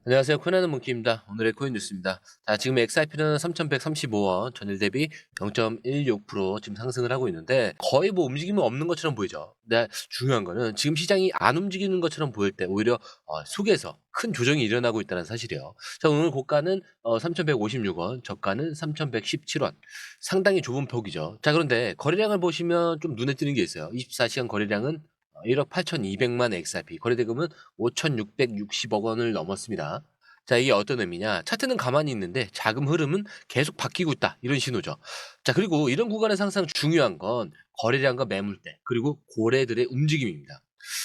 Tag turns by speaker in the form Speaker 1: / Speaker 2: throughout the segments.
Speaker 1: 안녕하세요. 코난의 몽키입니다. 오늘의 코인 뉴스입니다. 자, 지금 XRP는 3,135원, 전일 대비 0.16% 지금 상승을 하고 있는데 거의 뭐 움직임은 없는 것처럼 보이죠. 근데 중요한 거는 지금 시장이 안 움직이는 것처럼 보일 때 오히려 속에서 큰 조정이 일어나고 있다는 사실이에요. 자, 오늘 고가는 3,156원, 저가는 3,117원. 상당히 좁은 폭이죠. 자, 그런데 거래량을 보시면 좀 눈에 띄는 게 있어요. 24시간 거래량은 1억 8,200만 XRP, 거래대금은 5,660억 원을 넘었습니다. 자, 이게 어떤 의미냐? 차트는 가만히 있는데 자금 흐름은 계속 바뀌고 있다. 이런 신호죠. 자, 그리고 이런 구간에서 항상 중요한 건 거래량과 매물대, 그리고 고래들의 움직임입니다.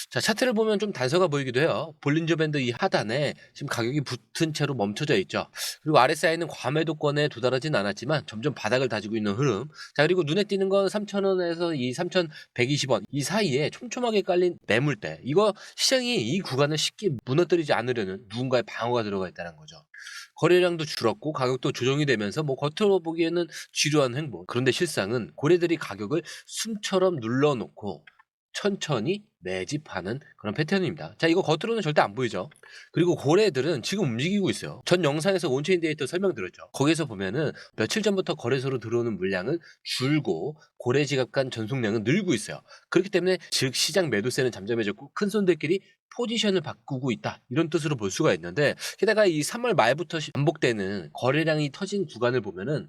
Speaker 1: 자, 차트를 보면 좀 단서가 보이기도 해요. 볼린저 밴드 이 하단에 지금 가격이 붙은 채로 멈춰져 있죠. 그리고 RSI는 과매도권에 도달하진 않았지만 점점 바닥을 다지고 있는 흐름. 자, 그리고 눈에 띄는 건 3,000원에서 이 3,120원 이 사이에 촘촘하게 깔린 매물대. 이거 시장이 이 구간을 쉽게 무너뜨리지 않으려는 누군가의 방어가 들어가 있다는 거죠. 거래량도 줄었고 가격도 조정이 되면서 뭐 겉으로 보기에는 지루한 행보. 그런데 실상은 고래들이 가격을 숨처럼 눌러놓고 천천히 매집하는 그런 패턴입니다. 자, 이거 겉으로는 절대 안 보이죠. 그리고 고래들은 지금 움직이고 있어요. 전 영상에서 온체인 데이터 설명드렸죠. 거기에서 보면은 며칠 전부터 거래소로 들어오는 물량은 줄고 고래 지갑 간 전송량은 늘고 있어요. 그렇기 때문에 즉 시장 매도세는 잠잠해졌고 큰 손들끼리 포지션을 바꾸고 있다, 이런 뜻으로 볼 수가 있는데, 게다가 이 3월 말부터 반복되는 거래량이 터진 구간을 보면은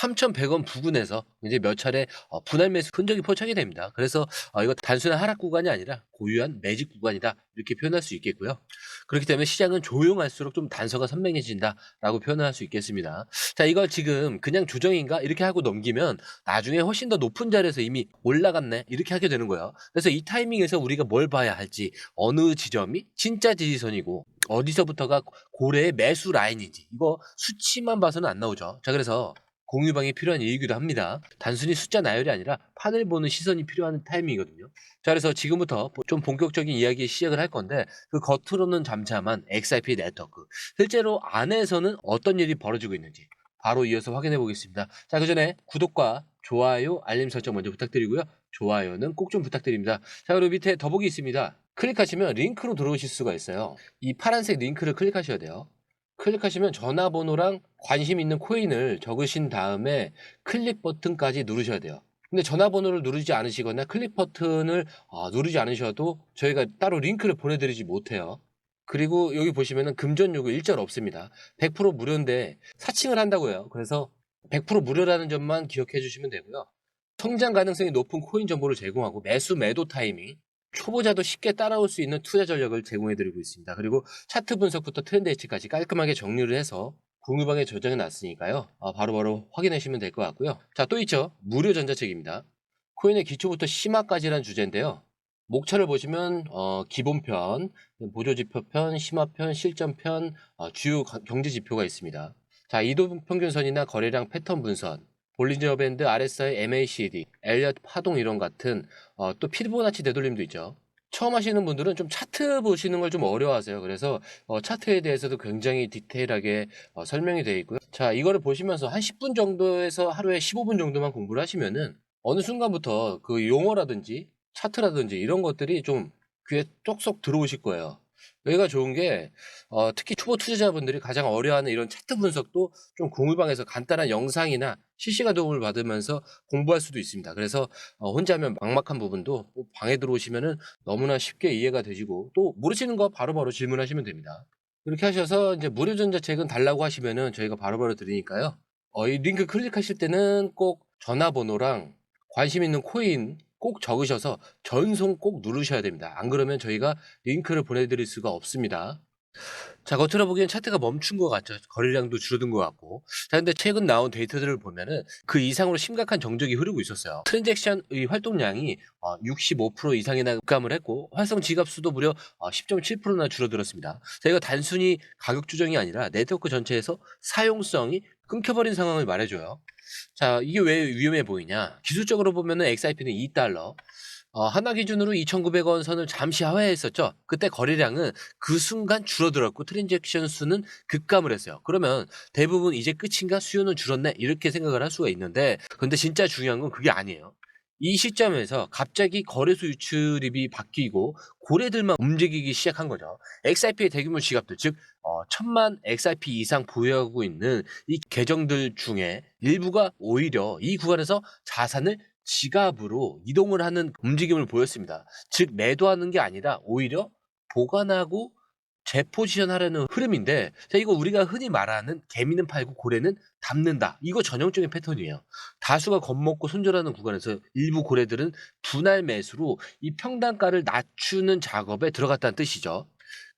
Speaker 1: 3,100원 부근에서 이제 몇 차례 분할 매수 흔적이 포착이 됩니다. 그래서 이거 단순한 하락 구간이 아니라 고유한 매집 구간이다, 이렇게 표현할 수 있겠고요. 그렇기 때문에 시장은 조용할수록 좀 단서가 선명해진다라고 표현할 수 있겠습니다. 자, 이걸 지금 그냥 조정인가 이렇게 하고 넘기면 나중에 훨씬 더 높은 자리에서 이미 올라갔네, 이렇게 하게 되는 거예요. 그래서 이 타이밍에서 우리가 뭘 봐야 할지, 어느 지점이 진짜 지지선이고 어디서부터가 고래의 매수 라인인지, 이거 수치만 봐서는 안 나오죠. 자, 그래서 공유방이 필요한 이유이기도 합니다. 단순히 숫자 나열이 아니라 판을 보는 시선이 필요한 타이밍이거든요. 자, 그래서 지금부터 좀 본격적인 이야기 시작을 할 건데, 그 겉으로는 잠잠한 XRP 네트워크, 실제로 안에서는 어떤 일이 벌어지고 있는지 바로 이어서 확인해 보겠습니다. 자, 그 전에 구독과 좋아요, 알림 설정 먼저 부탁드리고요. 좋아요는 꼭 좀 부탁드립니다. 자, 그리고 밑에 더보기 있습니다. 클릭하시면 링크로 들어오실 수가 있어요. 이 파란색 링크를 클릭하셔야 돼요. 클릭하시면 전화번호랑 관심 있는 코인을 적으신 다음에 클릭 버튼까지 누르셔야 돼요. 근데 전화번호를 누르지 않으시거나 클릭 버튼을 누르지 않으셔도 저희가 따로 링크를 보내드리지 못해요. 그리고 여기 보시면은 금전 요구 일절 없습니다. 100% 무료인데 사칭을 한다고 해요. 그래서 100% 무료라는 점만 기억해 주시면 되고요. 성장 가능성이 높은 코인 정보를 제공하고 매수 매도 타이밍, 초보자도 쉽게 따라올 수 있는 투자 전략을 제공해드리고 있습니다. 그리고 차트 분석부터 트렌드 예측까지 깔끔하게 정리를 해서 공유방에 저장해 놨으니까요. 바로바로 확인하시면 될 것 같고요. 자, 또 있죠. 무료 전자책입니다. 코인의 기초부터 심화까지란 주제인데요. 목차를 보시면 기본편, 보조지표편, 심화편, 실전편, 주요 경제지표가 있습니다. 자, 이동평균선이나 거래량 패턴 분선, 볼린저 밴드, RSI, MACD, 엘리엇 파동 이론 같은 또 피보나치 되돌림도 있죠. 처음 하시는 분들은 좀 차트 보시는 걸 좀 어려워하세요. 그래서 차트에 대해서도 굉장히 디테일하게 설명이 되어 있고요. 자, 이거를 보시면서 한 10분 정도에서 하루에 15분 정도만 공부를 하시면은 어느 순간부터 그 용어라든지 차트라든지 이런 것들이 좀 귀에 쏙쏙 들어오실 거예요. 여기가 좋은 게 특히 초보 투자자분들이 가장 어려워하는 이런 차트 분석도 좀 공유방에서 간단한 영상이나 실시간 도움을 받으면서 공부할 수도 있습니다. 그래서 혼자 하면 막막한 부분도 방에 들어오시면은 너무나 쉽게 이해가 되시고, 또 모르시는 거 바로바로 질문하시면 됩니다. 이렇게 하셔서 이제 무료 전자책은 달라고 하시면은 저희가 바로바로 드리니까요. 이 링크 클릭하실 때는 꼭 전화번호랑 관심 있는 코인 꼭 적으셔서 전송 꼭 누르셔야 됩니다. 안 그러면 저희가 링크를 보내드릴 수가 없습니다. 자, 겉으로 보기엔 차트가 멈춘 것 같죠. 거래량도 줄어든 것 같고. 자, 근데 최근 나온 데이터들을 보면은 그 이상으로 심각한 정적이 흐르고 있었어요. 트랜잭션의 활동량이 65% 이상이나 급감을 했고, 활성 지갑 수도 무려 10.7%나 줄어들었습니다. 자, 이거 단순히 가격 조정이 아니라 네트워크 전체에서 사용성이 끊겨버린 상황을 말해줘요. 자, 이게 왜 위험해 보이냐? 기술적으로 보면은 XRP는 2달러, 하나 기준으로 2,900원 선을 잠시 하회했었죠. 그때 거래량은 그 순간 줄어들었고 트랜잭션 수는 급감을 했어요. 그러면 대부분 이제 끝인가, 수요는 줄었네, 이렇게 생각을 할 수가 있는데, 근데 진짜 중요한 건 그게 아니에요. 이 시점에서 갑자기 거래소 유출입이 바뀌고 고래들만 움직이기 시작한 거죠. XRP의 대규모 지갑들, 즉 1000만 XRP 이상 보유하고 있는 이 계정들 중에 일부가 오히려 이 구간에서 자산을 지갑으로 이동을 하는 움직임을 보였습니다. 즉 매도하는 게 아니라 오히려 보관하고 재포지션하려는 흐름인데, 자 이거 우리가 흔히 말하는 개미는 팔고 고래는 담는다, 이거 전형적인 패턴이에요. 다수가 겁먹고 손절하는 구간에서 일부 고래들은 분할 매수로 이 평단가를 낮추는 작업에 들어갔다는 뜻이죠.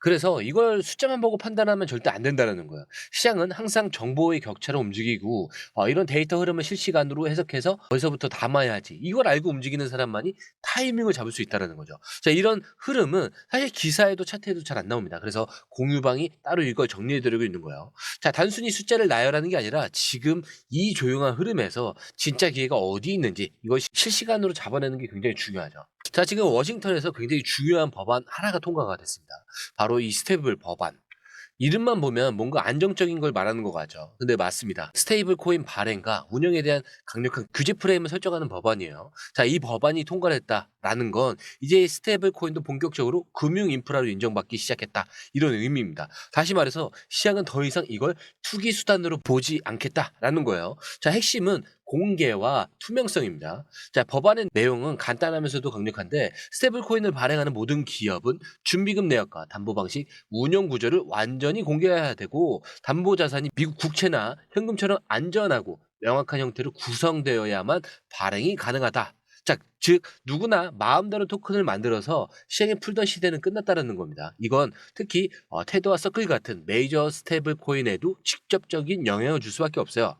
Speaker 1: 그래서 이걸 숫자만 보고 판단하면 절대 안 된다는 거예요. 시장은 항상 정보의 격차로 움직이고 이런 데이터 흐름을 실시간으로 해석해서 어디서부터 담아야지, 이걸 알고 움직이는 사람만이 타이밍을 잡을 수 있다는 거죠. 자, 이런 흐름은 사실 기사에도 차트에도 잘 안 나옵니다. 그래서 공유방이 따로 이걸 정리해드리고 있는 거예요. 자, 단순히 숫자를 나열하는 게 아니라 지금 이 조용한 흐름에서 진짜 기회가 어디 있는지 이걸 실시간으로 잡아내는 게 굉장히 중요하죠. 자, 지금 워싱턴에서 굉장히 중요한 법안 하나가 통과가 됐습니다. 바로 이 스테이블 법안. 이름만 보면 뭔가 안정적인 걸 말하는 것 같죠. 근데 맞습니다. 스테이블 코인 발행과 운영에 대한 강력한 규제 프레임을 설정하는 법안이에요. 자, 이 법안이 통과를 했다라는 건 이제 스테이블 코인도 본격적으로 금융 인프라로 인정받기 시작했다, 이런 의미입니다. 다시 말해서 시장은 더 이상 이걸 투기 수단으로 보지 않겠다라는 거예요. 자, 핵심은 공개와 투명성입니다. 자, 법안의 내용은 간단하면서도 강력한데, 스테이블 코인을 발행하는 모든 기업은 준비금 내역과 담보 방식, 운영 구조를 완전히 공개해야 되고, 담보 자산이 미국 국채나 현금처럼 안전하고 명확한 형태로 구성되어야만 발행이 가능하다. 자, 즉 누구나 마음대로 토큰을 만들어서 시장에 풀던 시대는 끝났다는 겁니다. 이건 특히 테드와 서클 같은 메이저 스테이블 코인에도 직접적인 영향을 줄 수밖에 없어요.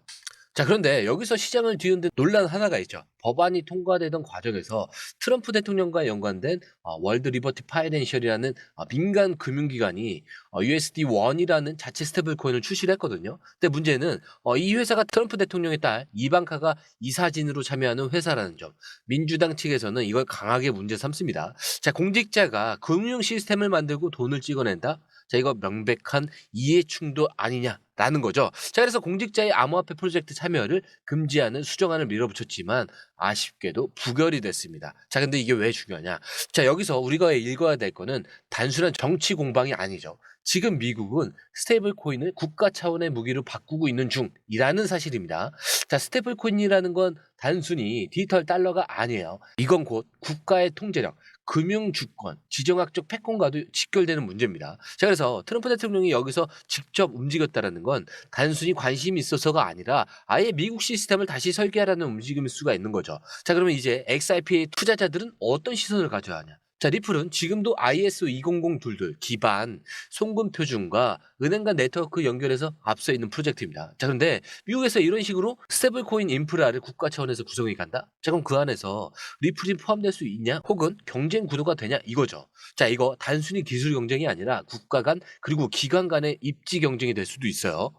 Speaker 1: 자, 그런데 여기서 시장을 뒤흔든 논란 하나가 있죠. 법안이 통과되던 과정에서 트럼프 대통령과 연관된 월드 리버티 파이낸셜이라는 민간 금융기관이 USD1이라는 자체 스테이블 코인을 출시를 했거든요. 근데 문제는 이 회사가 트럼프 대통령의 딸 이방카가 이사진으로 참여하는 회사라는 점. 민주당 측에서는 이걸 강하게 문제 삼습니다. 자, 공직자가 금융 시스템을 만들고 돈을 찍어낸다? 자, 이거 명백한 이해충돌 아니냐라는 거죠. 자, 그래서 공직자의 암호화폐 프로젝트 참여를 금지하는 수정안을 밀어붙였지만 아쉽게도 부결이 됐습니다. 자, 근데 이게 왜 중요하냐? 자, 여기서 우리가 읽어야 될 거는 단순한 정치 공방이 아니죠. 지금 미국은 스테이블 코인을 국가 차원의 무기로 바꾸고 있는 중이라는 사실입니다. 자, 스테이블 코인이라는 건 단순히 디지털 달러가 아니에요. 이건 곧 국가의 통제력, 금융주권, 지정학적 패권과도 직결되는 문제입니다. 자, 그래서 트럼프 대통령이 여기서 직접 움직였다는 건 단순히 관심이 있어서가 아니라 아예 미국 시스템을 다시 설계하라는 움직임일 수가 있는 거죠. 자, 그러면 이제 XRP 투자자들은 어떤 시선을 가져야 하냐? 자, 리플은 지금도 ISO 2002 기반 송금 표준과 은행 간 네트워크 연결해서 앞서 있는 프로젝트입니다. 자, 그런데 미국에서 이런 식으로 스테이블 코인 인프라를 국가 차원에서 구성해 간다? 자, 그럼 그 안에서 리플이 포함될 수 있냐? 혹은 경쟁 구도가 되냐? 이거죠. 자, 이거 단순히 기술 경쟁이 아니라 국가 간 그리고 기관 간의 입지 경쟁이 될 수도 있어요.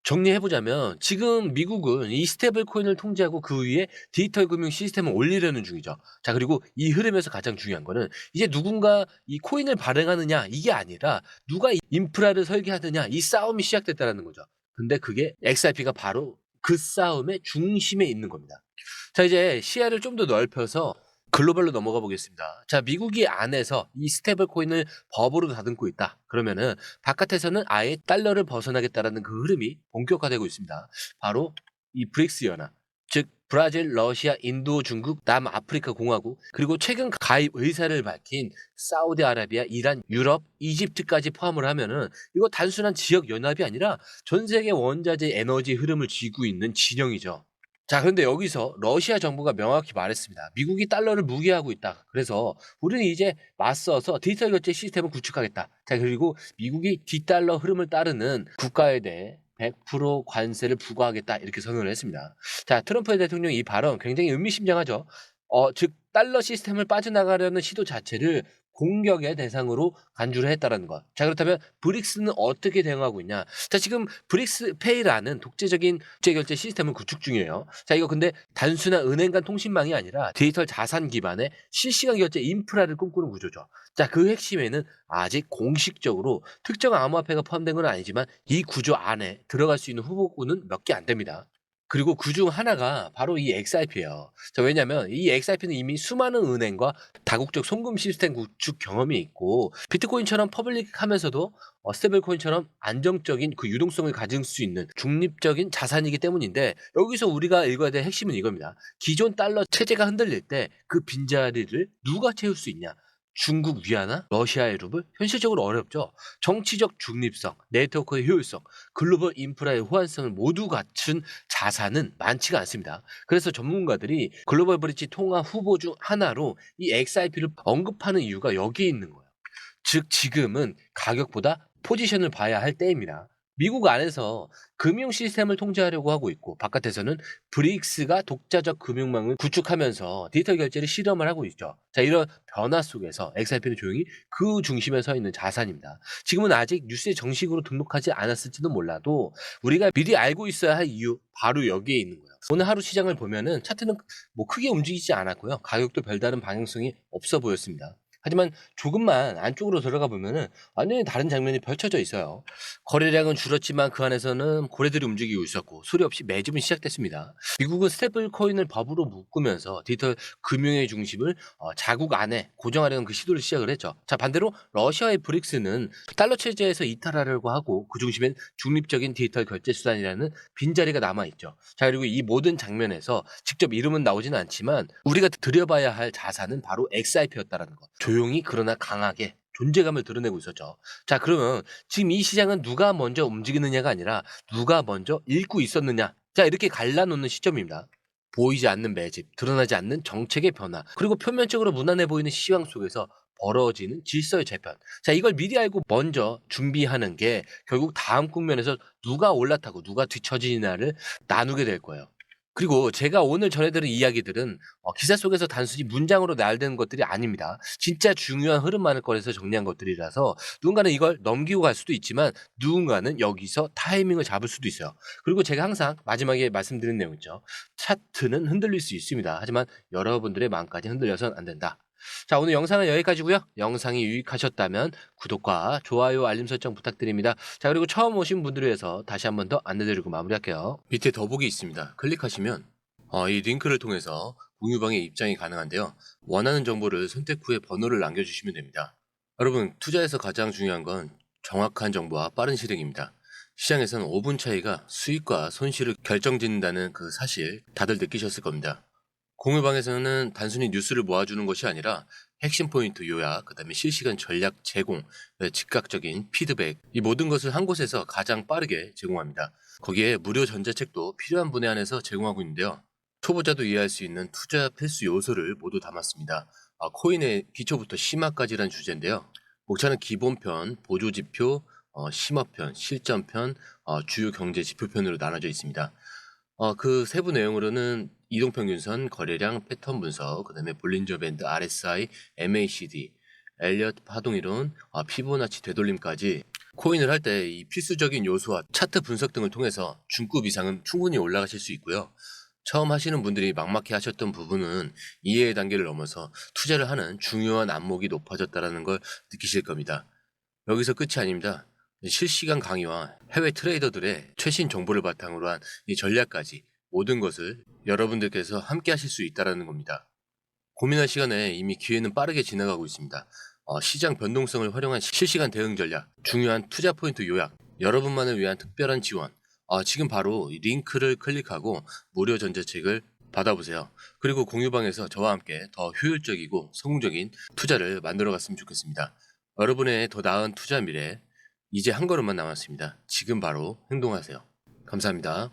Speaker 1: 정리해보자면 지금 미국은 이 스테이블 코인을 통제하고 그 위에 디지털 금융 시스템을 올리려는 중이죠. 자, 그리고 이 흐름에서 가장 중요한 거는 이제 누군가 이 코인을 발행하느냐 이게 아니라 누가 이 인프라를 설계하느냐, 이 싸움이 시작됐다는 거죠. 근데 그게 XRP가 바로 그 싸움의 중심에 있는 겁니다. 자, 이제 시야를 좀 더 넓혀서 글로벌로 넘어가 보겠습니다. 자, 미국이 안에서 이 스테이블 코인을 법으로 다듬고 있다. 그러면은 바깥에서는 아예 달러를 벗어나겠다라는 그 흐름이 본격화되고 있습니다. 바로 이 브릭스 연합, 즉 브라질, 러시아, 인도, 중국, 남아프리카 공화국, 그리고 최근 가입 의사를 밝힌 사우디아라비아, 이란, 유럽, 이집트까지 포함을 하면은 이거 단순한 지역 연합이 아니라 전 세계 원자재 에너지 흐름을 쥐고 있는 진영이죠. 자, 그런데 여기서 러시아 정부가 명확히 말했습니다. 미국이 달러를 무기화하고 있다. 그래서 우리는 이제 맞서서 디지털 결제 시스템을 구축하겠다. 자, 그리고 미국이 뒷달러 흐름을 따르는 국가에 대해 100% 관세를 부과하겠다, 이렇게 선언을 했습니다. 자, 트럼프 대통령 이 발언 굉장히 의미심장하죠. 즉 달러 시스템을 빠져나가려는 시도 자체를 공격의 대상으로 간주를 했다는 것. 자, 그렇다면 브릭스는 어떻게 대응하고 있냐? 자, 지금 브릭스 페이라는 독재적인 국제 결제 시스템을 구축 중이에요. 자, 이거 근데 단순한 은행 간 통신망이 아니라 디지털 자산 기반의 실시간 결제 인프라를 꿈꾸는 구조죠. 자, 그 핵심에는 아직 공식적으로 특정 암호화폐가 포함된 건 아니지만 이 구조 안에 들어갈 수 있는 후보군은 몇 개 안 됩니다. 그리고 그중 하나가 바로 이 XRP예요. 자, 왜냐면 이 XRP는 이미 수많은 은행과 다국적 송금 시스템 구축 경험이 있고 비트코인처럼 퍼블릭하면서도 스테이블 코인처럼 안정적인 그 유동성을 가질 수 있는 중립적인 자산이기 때문인데, 여기서 우리가 읽어야 될 핵심은 이겁니다. 기존 달러 체제가 흔들릴 때 그 빈자리를 누가 채울 수 있냐? 중국 위안화, 러시아의 루블? 현실적으로 어렵죠. 정치적 중립성, 네트워크의 효율성, 글로벌 인프라의 호환성을 모두 갖춘 자산은 많지가 않습니다. 그래서 전문가들이 글로벌 브릿지 통화 후보 중 하나로 이 XRP를 언급하는 이유가 여기에 있는 거예요. 즉 지금은 가격보다 포지션을 봐야 할 때입니다. 미국 안에서 금융 시스템을 통제하려고 하고 있고 바깥에서는 브릭스가 독자적 금융망을 구축하면서 디지털 결제를 실험을 하고 있죠. 자, 이런 변화 속에서 XRP는 조용히 그 중심에 서 있는 자산입니다. 지금은 아직 뉴스에 정식으로 등록하지 않았을지도 몰라도 우리가 미리 알고 있어야 할 이유 바로 여기에 있는 거예요. 오늘 하루 시장을 보면은 차트는 뭐 크게 움직이지 않았고요. 가격도 별다른 방향성이 없어 보였습니다. 하지만 조금만 안쪽으로 들어가 보면은 완전히 다른 장면이 펼쳐져 있어요. 거래량은 줄었지만 그 안에서는 고래들이 움직이고 있었고 소리 없이 매집은 시작됐습니다. 미국은 스테이블 코인을 법으로 묶으면서 디지털 금융의 중심을 자국 안에 고정하려는 그 시도를 시작을 했죠. 자, 반대로 러시아의 브릭스는 달러 체제에서 이탈하려고 하고 그 중심엔 중립적인 디지털 결제 수단이라는 빈자리가 남아있죠. 자, 그리고 이 모든 장면에서 직접 이름은 나오지는 않지만 우리가 들여봐야 할 자산은 바로 XRP였다라는 것. 조용히 그러나 강하게 존재감을 드러내고 있었죠. 자, 그러면 지금 이 시장은 누가 먼저 움직이느냐가 아니라 누가 먼저 읽고 있었느냐. 자, 이렇게 갈라놓는 시점입니다. 보이지 않는 매집, 드러나지 않는 정책의 변화, 그리고 표면적으로 무난해 보이는 시황 속에서 벌어지는 질서의 재편. 자, 이걸 미리 알고 먼저 준비하는 게 결국 다음 국면에서 누가 올라타고 누가 뒤처지느냐를 나누게 될 거예요. 그리고 제가 오늘 전해드린 이야기들은 기사 속에서 단순히 문장으로 나열되는 것들이 아닙니다. 진짜 중요한 흐름만을 꺼내서 정리한 것들이라서 누군가는 이걸 넘기고 갈 수도 있지만 누군가는 여기서 타이밍을 잡을 수도 있어요. 그리고 제가 항상 마지막에 말씀드린 내용 있죠. 차트는 흔들릴 수 있습니다. 하지만 여러분들의 마음까지 흔들려서는 안 된다. 자, 오늘 영상은 여기까지고요. 영상이 유익하셨다면 구독과 좋아요, 알림 설정 부탁드립니다. 자, 그리고 처음 오신 분들을 위해서 다시 한 번 더 안내드리고 마무리할게요. 밑에 더보기 있습니다. 클릭하시면 이 링크를 통해서 공유방에 입장이 가능한데요. 원하는 정보를 선택 후에 번호를 남겨주시면 됩니다. 여러분, 투자에서 가장 중요한 건 정확한 정보와 빠른 실행입니다. 시장에서는 5분 차이가 수익과 손실을 결정짓는다는 그 사실 다들 느끼셨을 겁니다. 공유방에서는 단순히 뉴스를 모아주는 것이 아니라 핵심 포인트 요약, 그 다음에 실시간 전략 제공, 즉각적인 피드백, 이 모든 것을 한 곳에서 가장 빠르게 제공합니다. 거기에 무료 전자책도 필요한 분에 한해서 제공하고 있는데요. 초보자도 이해할 수 있는 투자 필수 요소를 모두 담았습니다. 코인의 기초부터 심화까지란 주제인데요. 목차는 기본편, 보조지표, 심화편, 실전편, 주요 경제 지표편으로 나눠져 있습니다. 그 세부 내용으로는 이동평균선, 거래량, 패턴 분석, 그 다음에 볼린저 밴드, RSI, MACD, 엘리엇 파동이론, 피보나치 되돌림까지 코인을 할 때 이 필수적인 요소와 차트 분석 등을 통해서 중급 이상은 충분히 올라가실 수 있고요. 처음 하시는 분들이 막막해 하셨던 부분은 이해의 단계를 넘어서 투자를 하는 중요한 안목이 높아졌다는 걸 느끼실 겁니다. 여기서 끝이 아닙니다. 실시간 강의와 해외 트레이더들의 최신 정보를 바탕으로 한 이 전략까지 모든 것을 여러분들께서 함께 하실 수 있다는 겁니다. 고민할 시간에 이미 기회는 빠르게 지나가고 있습니다. 시장 변동성을 활용한 실시간 대응 전략, 중요한 투자 포인트 요약, 여러분만을 위한 특별한 지원. 지금 바로 이 링크를 클릭하고 무료 전자책을 받아보세요. 그리고 공유방에서 저와 함께 더 효율적이고 성공적인 투자를 만들어 갔으면 좋겠습니다. 여러분의 더 나은 투자 미래, 이제 한 걸음만 남았습니다. 지금 바로 행동하세요. 감사합니다.